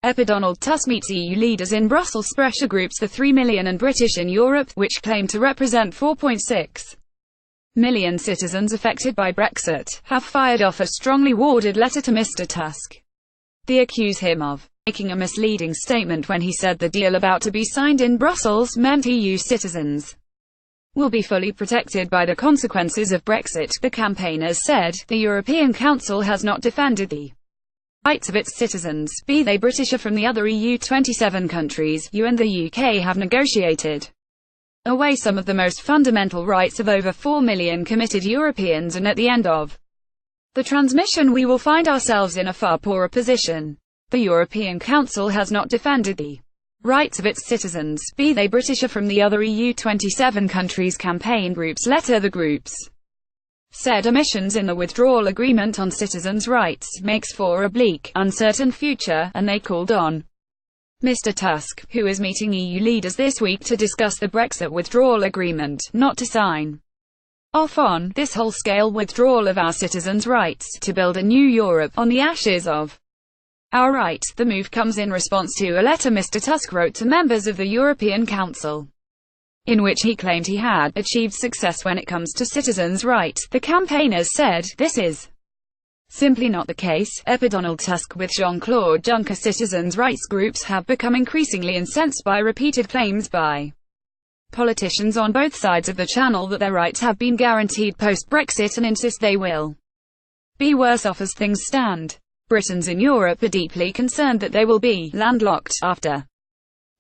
EPADonald Tusk meets EU leaders in BrusselsPressure groups for 3 million and British in Europe, which claim to represent 4.6 million citizens affected by Brexit, have fired off a strongly worded letter to Mr Tusk. They accuse him of making a misleading statement when he said the deal about to be signed in Brussels meant EU citizens will be fully protected by the consequences of Brexit. The campaigners said, the European Council has not defended the rights of its citizens, be they British or from the other EU 27 countries. You and the UK have negotiated away some of the most fundamental rights of over 4 million committed Europeans, and at the end of the transmission we will find ourselves in a far poorer position. The European Council has not defended the rights of its citizens, be they British or from the other EU 27 countries. Campaign groups letter. The groups said omissions in the withdrawal agreement on citizens' rights makes for a bleak, uncertain future, and they called on Mr Tusk, who is meeting EU leaders this week to discuss the Brexit withdrawal agreement, not to sign off on this whole-scale withdrawal of our citizens' rights to build a new Europe on the ashes of our right. The move comes in response to a letter Mr Tusk wrote to members of the European Council, in which he claimed he had achieved success when it comes to citizens' rights. The campaigners said, this is simply not the case. EPADonald Tusk with Jean-Claude Juncker. Citizens' rights groups have become increasingly incensed by repeated claims by politicians on both sides of the channel that their rights have been guaranteed post-Brexit, and insist they will be worse off as things stand. Britons in Europe are deeply concerned that they will be landlocked after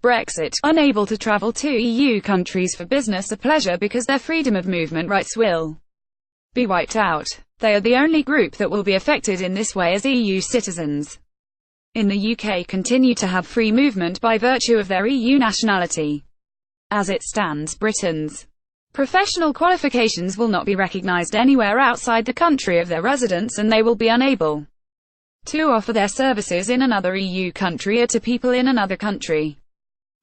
Brexit, unable to travel to EU countries for business or pleasure because their freedom of movement rights will be wiped out. They are the only group that will be affected in this way, as EU citizens in the UK continue to have free movement by virtue of their EU nationality. As it stands, Britons' professional qualifications will not be recognised anywhere outside the country of their residence, and they will be unable to offer their services in another EU country or to people in another country.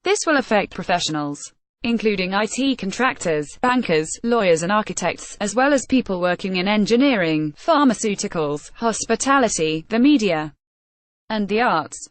This will affect professionals, including IT contractors, bankers, lawyers and architects, as well as people working in engineering, pharmaceuticals, hospitality, the media, and the arts.